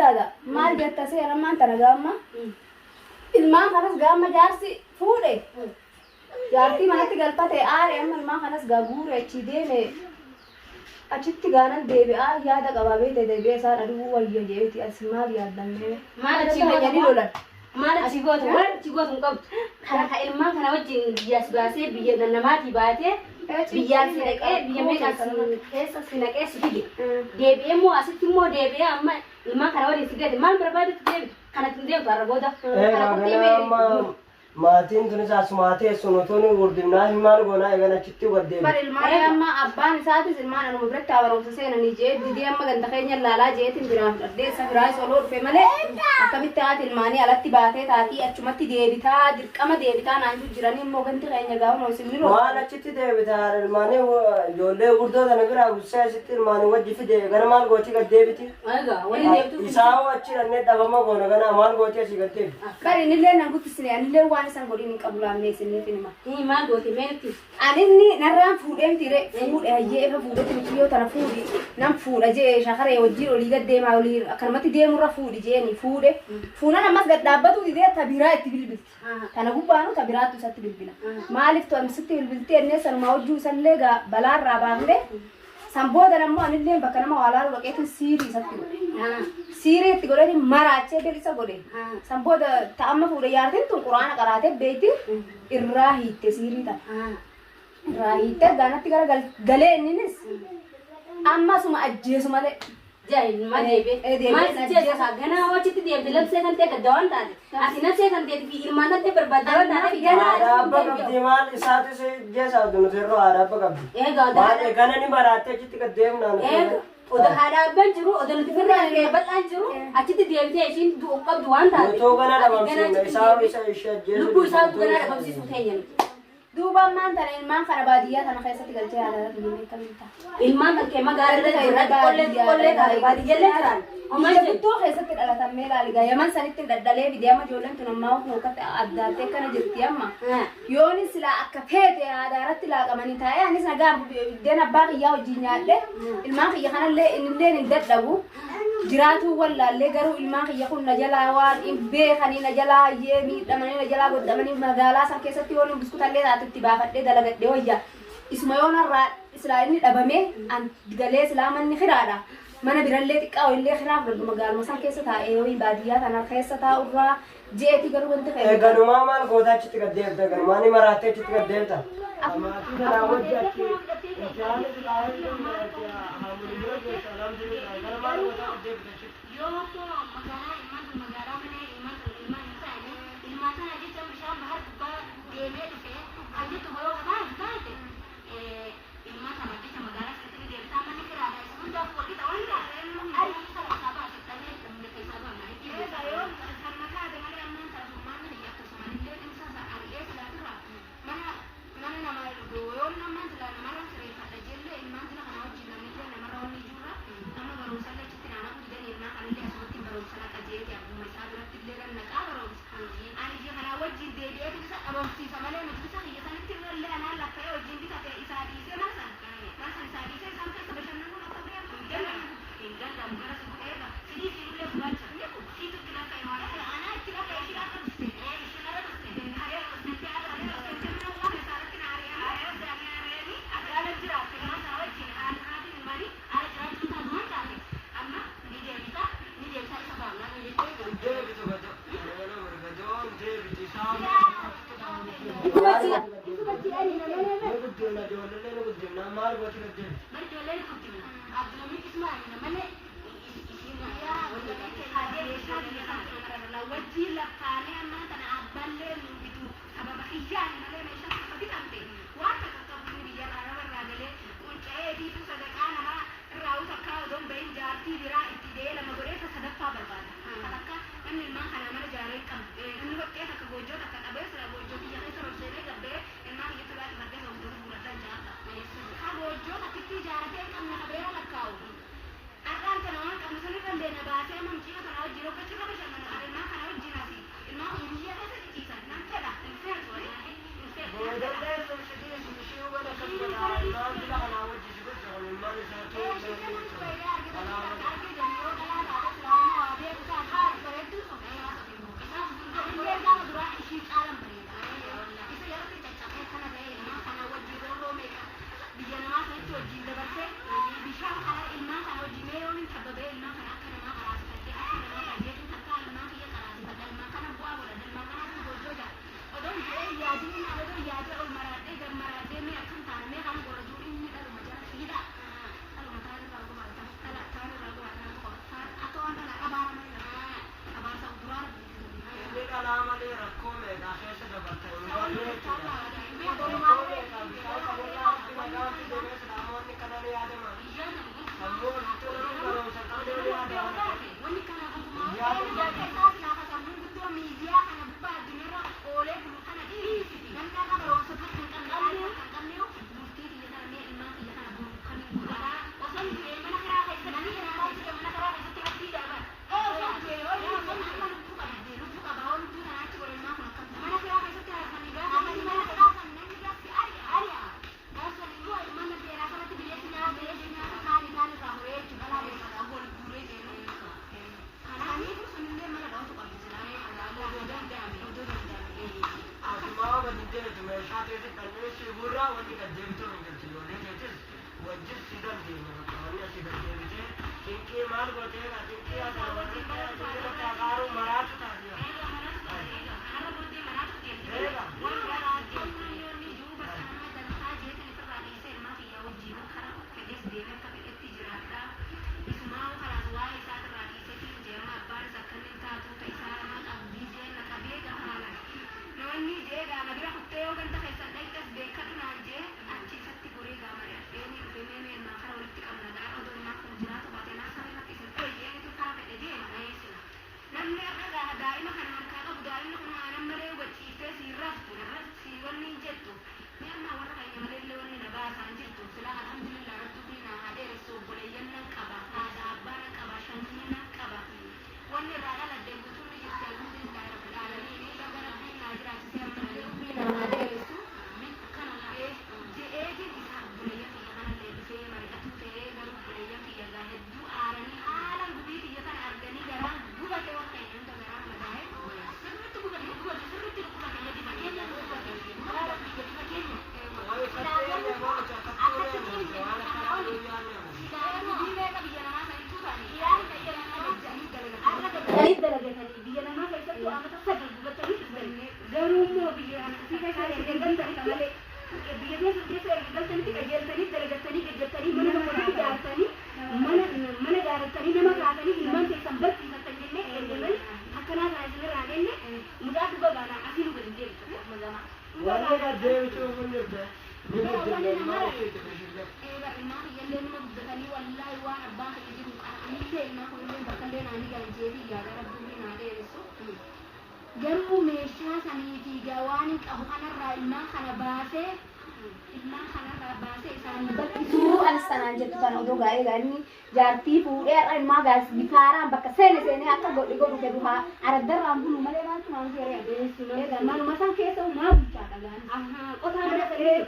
هذا ما جت تسير ما أنت نجامة الماء خلاص جامة جارسي فوري جارتي ما تقلبتي أما الماء خلاص جابورة تشيدينه أشتي جانا ديبي يا ده قبابي ديبي صار أدوه ويا جيتي أسمع يا دمه ما نشيبه يعني ما نشيبه ولا نشيبه مقبل خلاص الماء خنا وجه ياسباسي بيجنا نماتي باته بيجان سينك بيجمع كيس سينك سيدي ديبي مو أسيت مو ديبي أما الماء خنا ودي سيدي ما بربادة ديبي خنا تنديم ترى بودا maatiin tunis asmaatee sunutuni urdimnaa himaan goonaa eegana chitti waddee bar ilmaan amma abbaan isaatis ilmaan anuma biratti habaromsa seenanii jee didii amma ganda keenya laalaa jeetin biraan dhadheessa biraa soloo dhufe malee akkamitti haati ilmaanii alatti baatee taatii achumatti deebitaa dirqama deebitaa naantu jiranii immoo ganti keenya gaafa isin miroo waan achitti deebitaa ilmaanii ijoollee gurdoota na biraa gussee asitti ilmaanii wajji fide gara maal gooti gad deebiti isaa achi dhannee dhabama goona gana maal gooti asii gad deebi bar inillee nan guttisine anillee waan isan godhin qabulaa meesine finima maal gooti meetti aninni narraan fuudheen tire fuudhe hayyee efa fuudhetti miciyoo tana fuudhi nam fuudha jee shakaree wajjin olii gad deemaa olii akkanumatti deemurra fuudhi jeeni fuudhe fuunan ammas gad dhaabbatu didee tabiraa itti bilbilti kana gubbaanu tabiraattu isatti bilbila maaliif tu amsitti bilbilti ennee sanumaa hojjuu isallee balaarraa baafne sanbooda nammoo anillee bakka nama waalaalu dhaqeetin siirii isatti godhe siirii itti godheni maraachee delisa godhe sanbooda ta'amma fuudhe yaartiin tun quraana qaraatee beeyti irraa hiitte siirii ta'a irraa hiitte gaanatti gara galee inninis ammasuma ajjeesu malee جاي ما ديبي ما تجي ساعنا هو تيجي ديبي لبسه كان تيجي دوان تاني أصلا نفسه كان تيجي في إيرمان تيجي برباد دوان تاني جانا عرب كابدي مال إساتي سه جيسا دونو سيرو عرب كابدي ما إيكانا نباراتي تيجي كديم نانو udah ada banjuru udah nanti kena lebat anjuru aci tu dia dia isin du ukap duan tadi itu kan ada bangsa isa jesu lupa isa tu kan ada bangsa sutenya duuba maan tana ilmaan kana baadiyyaa tana keessatti galchee haala dhimmi kamita ilmaan kan kema gaara da jira kolle da baadiyyaa le jiran amma jettoo keessatti dhalatan mee laaliga yaman sanitti daddalee bidiyama ijoolleen tun ammaa hukkatti addaatee kana jirti amma yooni sila akka feete aadaaratti laaqamanii taa'ee anis nagaa biddeen abbaa kiyyaa wajjin nyaadhe ilmaan kiyya kanallee innilleen hin dadhabu jiraatu wallaallee garuu ilmaan kiyya kun na jalaa waan hin beekanii na jalaa hayyee miidhamanii na jalaa godhamanii magaalaa san keessatti yooni biskuutallee taatutti baafadhee dalagadhee wayya isuma yoonarraa islaamni dhabamee an galee islaamanni firaadha mana birallee xiqqaa illee kiraaf gaddu magaaluma san keessa taa'ee ho'i baadiyyaa tana keessa taa'urraa jeeti garuu wanti fayyadu. Ganumaa maal goota achitti gad deebita ganumaa ni maraattee achitti gad deebita. Amaatii kanaa wajji achi inshaalli bilaa'ee haamuli bira geessa alhamdulillah gara maal goota gad deebita achitti. Yoo magaalaa malee ilmaan isaanii ilmaan sana jecha bishaan bahar gubbaa deemee dhufee kan jettu yoo taate ilmaan sana jecha magaalaa keessatti deebisaa manni kiraadha hundaaf walqixa waan taate ari sana sabaa sittanii humna keessaa baana yoo kan mataa de malee ammaan taasummaan ni akkasuma illee dhimsa isaa ari'ee silaatirraa mana nama yoo namaan silaa namarra sireeffadha jellee ilmaan sila kana wajjin namnillee namarra wanni jirra nama barumsallee achitti naannoo guddeen ilmaan kanillee asumatti barumsa laqa jeeti akkuma isaa biratti illee kan naqaa barumsa ani ija kanaa wajjin deebi'ee isa dhabamsiisa malee nuti isa kiyya sanitti irrallee anaan lakka'ee wajjin bitatee isaa dhiisee marsan isaa dhiisee isaan keessa bashannanuu akka beeku hin gallamu gara si bu'eerra sidii si illee gurraacha siitu lakka'e malee anaa itti lakka'e ishii akka dhuste ishii narra dhuste haree dhuste haree dhuste waan isaarratti na haree akka jiraate maasaa wajjin haati ilmaanii haala jiraachuu taatu waan taate amma ni deebisa isa baafnaa jettee deebitu gadoon deebitu isaa maal gooti gad deebita. Ijoolleen guddina Abdulhamid Ismaa'il malee wajjin laffaanee ammaa kana abballee nu bitu sababa hiyyaan malee meeshaa tokko bitamte waan takka qabdu biyyarraa namarraa galee qunca'ee fi sadaqaa namaa irraa takkaa odoon bahin jaartii biraa itti deee lama godhee sadaffaa barbaada. Kan akka namni ilmaan kanaa mana jaaree qabu namni hodhee takka goojjoo takka qabee sira goojjoo biyya keessa roobseenee gabbee ilmaan biyya tolaatti margee hojjetu gurguratan jaarta. Goojjoo takkitti ijaaratee qabna qabeera lakkaa'u. Har'aan kana waan qabnu sanirra illee na baasee mamchiina kana wajjin hojjechuu qaba shannan ilmaan kana wajjin ati ilmaan kun biyya keessa ciciisan nan fedha hin feetu Boodallee sochii ishii wala kabbadaa ilmaan bila kanaa wajji si gocha ilmaan isaa ta'uu Garuu meeshaa saniitii gawaan qabu kanarraa ilmaan kana baasee isaanii Bal'isuu anis sanaan jettu kan odoo gaa'ee gaanii jaartii fuudhee har'a ilmaa gaas bifaaraan bakka seenee akka godhi godhu jedhu haa araddarraan bulu malee maaltu maal jedhee manuma san keessa maa bulchaa dhagaan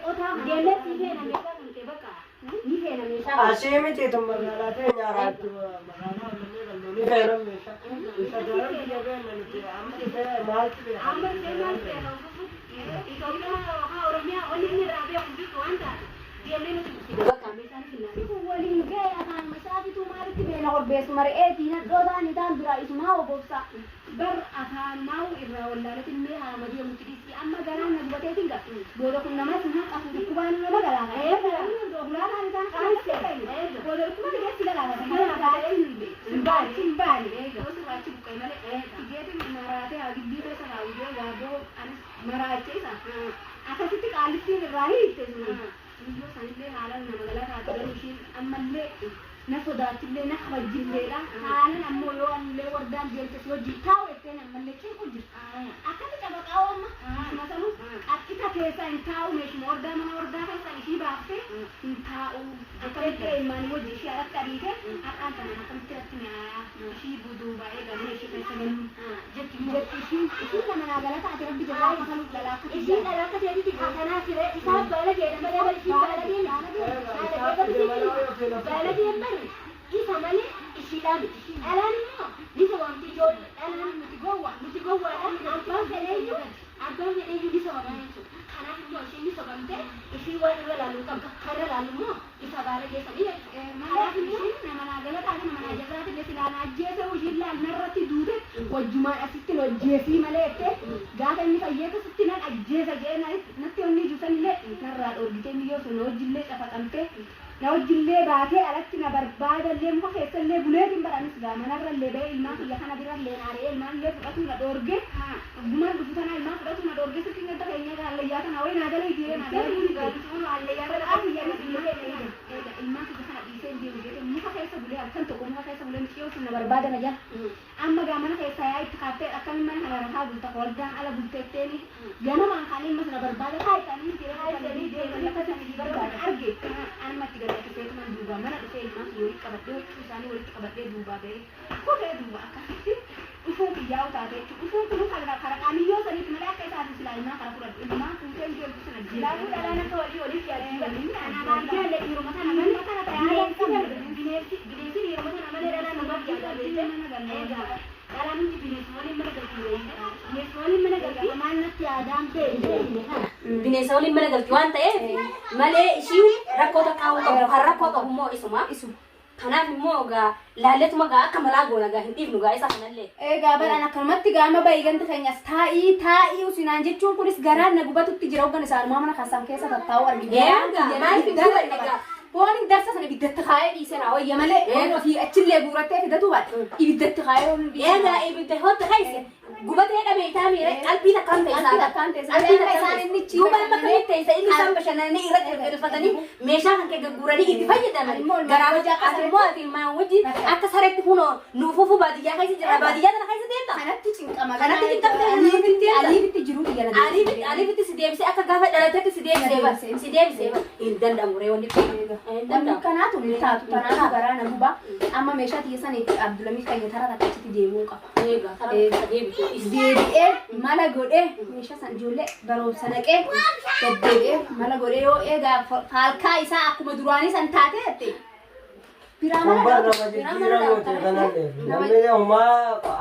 qotaa deemee si feena meeshaa kan ta'e bakka ni feena meeshaa Asii miti tun magaalaa teenya araattu magaalaa onnee galloonii feena meeshaa isa daran biyya beekna nuti amma dhufee maaltu beekama. amma illee maal feena Itoophiyaa Oromiyaa waliin ni raabee hundisu waan taate deemnee nuti bakka meeshaan finnaanii waliin ga'e afaan masaafitu maalitti beela qorbeessu mar'eetii nadhootaan itaan bira isumaa obobsa bar afaan maa'u irraa wallaalati illee haama deemutti dhiisi amma garaan na dubateetiin gaa booda kun namas hin qabu dhukkubaan nama galaana ulaataan isaan qabeessee booda dhukkubaan geessi galaana hin baane osirraachi buqqee malee tigeetiin maraatee agibbii keessa raawwatee gaaboo anis maraacheesa akkasitti qaalittiin irraa hiitte iyyoo sanillee haalaan nama galataa ta'an ishiin ammallee na sodaachillee na kabajjilleedha haalan ammoo yoo anillee wardaan deemtes hojii taa'u ettee ammallee ceequ jirta akkatti cabaqaa amma isuma sanuu akkita keessa hin taa'u meeshuma wardaa mana wardaa keessa ishii baaftee hin taa'u akkamitti ilmaanii hojii ishii alatti adiite har'aan sana akkamitti irratti mi'aayaa ishii buduu baay'ee gamee ishii keessa galu jetti ishiin nama naa galata ati rabbi jalaa makaluu dhalaa ishiin dhalaa akka jedhiti kanaa siree isaa baala jedhan malee bal ishiin baala deemee baala deemee isa malee ishiidhaan miti dhalaan immoo bisa wanti ijoollee dhalaan nuti gowwaadhaan abbaan fedheeyyuu bisa wamaa jechuudha kanaaf immoo ishiin ni sobamtee ishii waan irra laaluu qabda kan irra laalu immoo isa baala geessanii kanaaf immoo nama naa galataa nama naa jabaate illee silaan ajjeese ishiin laal narratti duute wajjumaan asitti hojjeesii malee jettee gaafa inni fayyeetu sitti nan ajjeesa jee natti onni ijuusan illee narraa dhoorgitee miyyoo sun hojjillee cafaqamtee na wajjillee baatee alatti na barbaadallee muka keessallee buleetiin badhanis gaa manarrallee ba'ee ilmaan kiyya kana birallee naaree ilmaanillee fudhatu na dhoorge gumaan dhufu tana ilmaan fudhatu na dhoorge sitti ngata keenya gaa allayyaa kana wayii naa dalee dhiiree naa dalee dhiiree allayyaa kana kiyya ilmaan kiyya kana dhiisee hin deemu jedhe muka keessa bulee halkan tokko muka keessa bulee miciyoo na barbaadana jala amma gaa mana keessa yaa itti kaaftee akkamiin mana kana rakaa bulta waldaan ala bulteetteeni ganamaan kaanii ilmas na barbaada kaayitanii jiree kaayitanii deeman lafa sanii barbaada arge anumatti gadhiiseetuman duubaa mana dhufee ilmaan walitti qabadhee huccuu isaanii walitti qabadhee duubaa ba'ee kophee duuba akkasitti dhufuu biyyaa utaatee dhufuu kun kara qaamiyyoo saniitti malee akka isaati silaa ilmaan kana fudhadhu ilmaan fuutee ijooltu sana jilaafuu dhalaan akka walii waliif yaaduu anaan jaalle dhiiruma sana malee kana ta'ee bineensi dhiiruma sana malee dhalaan namaaf yaaduu eegaa dhalaan hundi bineensi waliin mana galtii bineensi waliin mana galtii maal natti yaadaan ta'e bineensa waliin mana galtii waan ta'eef malee ishii rakkoo takkaa qabu kan rakkoo qabu immoo isuma kanaaf immoo gaa laalletuma gaa akka malaa goona gaa hin dhiifnu gaa isa kanallee eegaa balaan akkanumatti gaama baay'iganta keenyas taa'ii usinaan jechuun kunis garaan na gubatutti jira hoggan isaanumaa mana kaasaan keessa tattaa'uu argina Wani darsa sana ibiddatti kaayee dhiisee naa wayya malee ofii achillee guurattee fidatu baadha ibiddatti kaayee wani eegaa ibidda hotta kaise gubatee dhabee taamire qalbii takkaan ta'e duuba amma kamitti ta'e inni isaan bashannananii irratti hirkatanii meeshaa kan kee gurguranii itti fayyadaman garaa hojii immoo ati ilmaan wajjin akka sareetti kunoo nuufuufu baadiyyaa keessa jira baadiyyaa tana keessa deemta kanatti cinqama kanatti cinqamte aliifitti jiru biyya aliifitti si deebisee akka gaafa dhalatetti si deebisee hin danda'amu ree wanni kanaatu ni taatu tanaatu garaa na guba amma meeshaa tiyyasaniif Abdulamiif kan tara takkachitti deemuu qaba deebi'ee mala godhee meeshaa san ijoollee baroomsa naqee deddeebi'ee mala godhee yoo eegaa faalkaa isaa akkuma duraanii san taate jette Kumbar nama jijjiirama gootee kanallee namni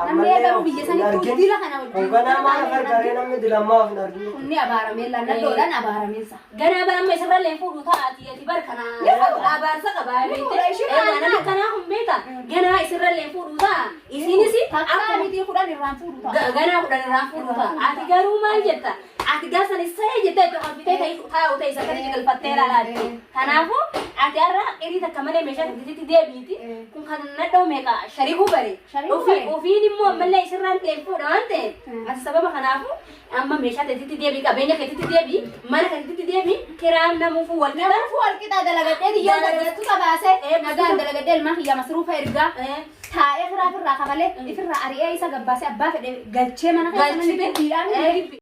ammallee biyya sanitti dila kana wajjin ganaa maal gargaaree namni dilammaaf hin argine kunni abaaramee laddoodhaan abaarameessa ganaa baramma isirrallee fuudhu taati ati barkana abaarsa qabaa beekte namni kanaa kun beeka ganaa isirrallee fuudhu taa isinis akka miti kudhan irraan fuudhu taa ganaa kudhan irraan fuudhu taa ati garuu maal jetta ati gaasan isee jettee itti qalbitee taa'u ta'e isa gadi galfattee ilaalaatti kanaafuu ati har'a qirii takka malee meeshaa itti deebiiti kun kan nadhoo meeqa shariikuu bare ofiin immoo ammallee isirraan fuudha waan ta'eef ati sababa kanaafu amma meeshaa itti deebii qabeenya keetitti deebii mana keetitti deebii kiraam namuufuu walqixa dalagadhee diyyoo dalagattu qabaasee nagaan dalagadhee ilmaan kiyya masruufa ergaa taa'ee firaa firraa kabalee ifirraa ari'ee isa gabbaasee abbaa fedhe galchee mana keessa